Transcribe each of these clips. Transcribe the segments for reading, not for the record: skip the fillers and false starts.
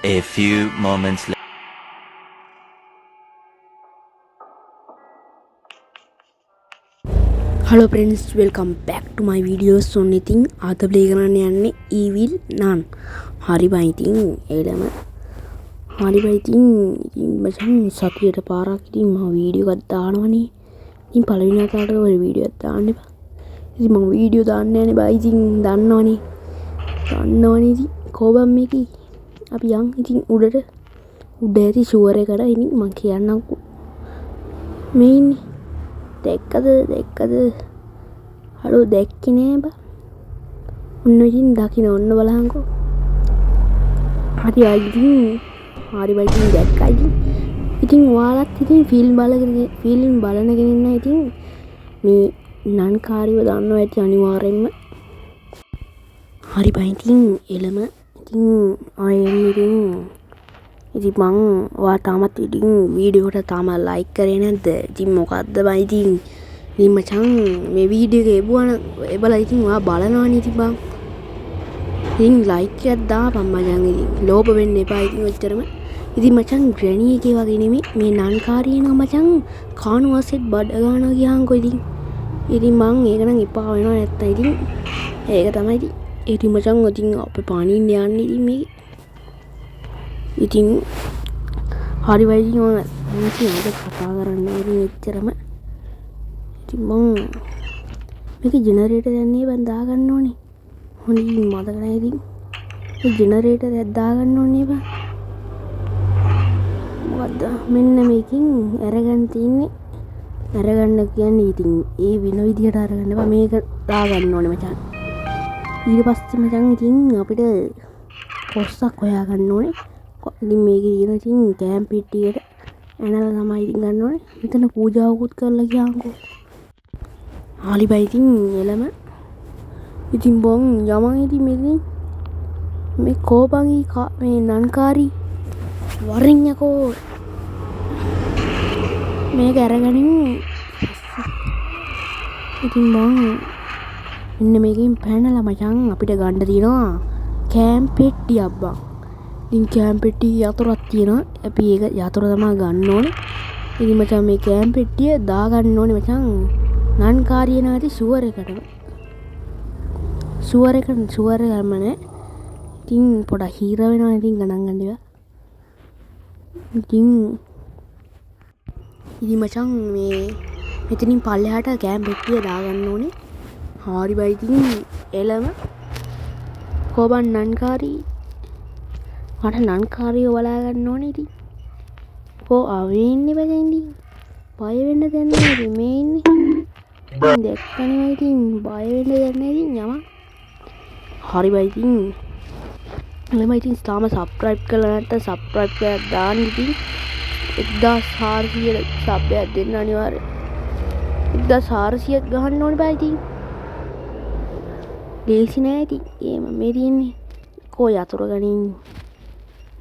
A few moments later. Hello friends, welcome back to my videos. So ඉතින් අද play කරන්න යන්නේ Evil Nun. හරි බයි ඉතින් එළම. හරි බයි ඉතින් මචං සතියට පාරක් ඉතින් මම වීඩියෝ එකක් දානවනේ. ඉතින් පළවෙනි අතට ඔය වීඩියෝ එකක් දාන්න එපා. ඉතින් මම වීඩියෝ දාන්න යන්නේ බයි ඉතින් දන්නවනේ. ඉතින් කොබම් මේකේ අපි යන් ඉතින් උඩ ඇති ෂුවර් එකට ඉතින් මම කියන්නම්කෝ. මේ ඉන්නේ දැක්කද හලෝ දැක්කේ නෑ බා ඔන්න ඉතින් දකින්න ඔන්න බලහන්කෝ හරි බයි ඉතින් දැක්කයි ඉතින් ඔයාලත් ඉතින් ෆිල්ම් බලන කෙනෙක් ඉතින් මේ නන්කාරීව දන්නවා ඇති අනිවාර්යෙන්ම හරි බයි ඉතින් එළම ඉතින් ආයෙත් ඉතින් මං ඔයා තාමත් ඉතින් වීඩියෝ එකට තාම ලයික් කරේ නැද්ද? ඉතින් මොකද්ද බයි ඉතින් මචං මේ වීඩියෝ එක එබලා ඉතින් ඔයා බලනවනේ ඉතින් බං. ඉතින් ලයික් එකක් දාපන් මචං ඉතින්. ලෝභ වෙන්න එපා ඉතින් ඔච්චරම. ඉතින් මචං ග්‍රැනි එකේ වගේ නෙමෙයි මේ නන්කාරිය නම් මචං කානුවසෙත් බඩ ගන්නවා කියහන්කෝ ඉතින්. ඉතින් මං ඒක නම් එපා වෙනවා නැත්තම් ඉතින් ඒක තමයි ඉතින්. ඉතින් මචං ඉතින් අපේ පානින්න යන්නේ ඉතින් මේක ඉතින් හරි බයි ඉතින් ඔය මිනිස්සු අද කතා කරන්නේ ඉතින් එච්චරම ඉතින් මං මේක ජෙනරේටර් යන්නේ බන් දාගන්න ඕනේ හොඳින් මතක නැහැ ඉතින් මේ ජෙනරේටර් එක දාගන්න ඕනේ බා මොකද්ද මෙන්න මේකෙන් අරගන්න තියෙන්නේ අරගන්න කියන්නේ ඉතින් ඒ වෙන විදියට අරගන්න බා මේක දාගන්න ඕනේ මචං ඊට පස්සේ මචං ඉතින් අපිට පොස්සක් හොයාගන්න ඕනේ ඉතින් මේකේ තියෙන ඉතින් කැම් පෙට්ටියට ඇනලා තමයි ඉතින් ගන්න ඕනේ. මෙතන පූජාවකුත් කරලා ගියාන්කෝ. හරි බයි ඉතින් එළම. ඉතින් බොන් යමන් ඉතින් මේ කෝපංගි මේ නන්කාරී වරින් යකෝ. මේක අරගනින්. ඉතින් බොන් මෙන්න මේකෙන් පැනලා මචං අපිට ගන්න තියෙනවා කැම් පෙට්ටියක් බං. ඉතින් කෑම් පෙට්ටිය යතුරක් තියෙනවා. අපි ඒක යතුර තමයි ගන්න ඕනේ. ඉතින් මචං මේ කෑම් පෙට්ටිය දාගන්න ඕනේ මචං නන්කාරිය නැති ෂුවර් එකටම. ෂුවර් ගන්න නෑ. ඉතින් පොඩක් හීර වෙනවා ඉතින් ගණන් ගන්න ඒවා. ඉතින් මචං මේ මෙතනින් පල්ලෙහාට කෑම් පෙට්ටිය දාගන්න ඕනේ. හරි බයි ඉතින් එළම කොබන් නන්කාරී මට නන්කාරියව බලා ගන්න ඕනේ ඉතින්. කො ආවේ ඉන්නේ බෑ ඉතින්. බය වෙන්න දෙයක් නෑ ඉතින් මේ ඉන්නේ. දැක්කනේ ඉතින් බය වෙන්න දෙයක් නෑ ඉතින් යම. හරි බයි ඉතින්. එළම ඉතින් තාම සබ්ස්ක්‍රයිබ් කරලා නැත්නම් සබ්ස්ක්‍රයිබ් කරලා දාන්න ඉතින් 1400 සබ් එකක් දෙන්න අනිවාර්යයෙන්. 1400ක් ගහන්න ඕනේ බෑ ඉතින්. ලේසි නෑ ඉතින්. ඒ මම මේ තියෙන්නේ. කො යතුරු ගනින්.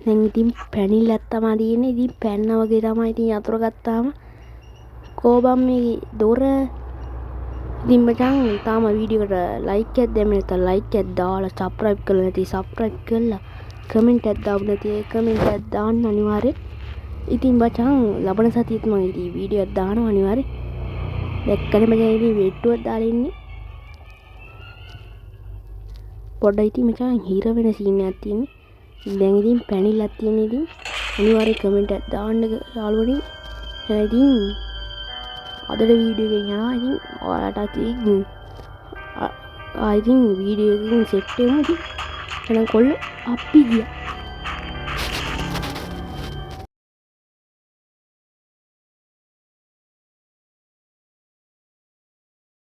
දැන් ඉතින් පැනිල්ලක් තමයි තියෙන්නේ. ඉතින් පැන්න වගේ තමයි ඉතින් යතුරු ගත්තාම කොබම් මේ දොර ඉතින් මචං තාම වීඩියෝ එකට ලයික් එකක් දැම්මේ නැත්නම් ලයික් එකක් දාලා සබ්ස්ක්‍රයිබ් කරලා නැති සබ්ස්ක්‍රයිබ් කරලා කමෙන්ට් එකක් දාන්න නැති කමෙන්ට් එකක් දාන්න අනිවාර්යෙන්. ඉතින් මචං ලබන සතියේත් මම ඉතින් වීඩියෝ එකක් දානවා අනිවාර්යෙන්. දැක්කනේ මචං ඉතින් වේට්ටුවක් දාලා ඉන්නේ. පොඩ්ඩයි ඉතින් මචං හීර වෙන සීන් එකක් තියෙන්නේ. දැන් ඉතින් පැනිල්ලක් තියෙන ඉතින් අනිවාර්යෙන් කමෙන්ට් එකක් දාන්න යාළුවනි. ඉතින් අදට වීඩියෝ එකෙන් යනවා ඉතින් ඔයාලට ඉතින් වීඩියෝ එකකින් සෙට් වෙමු ඉතින්. එහෙනම් කොල්ලෝ අපි ගියා.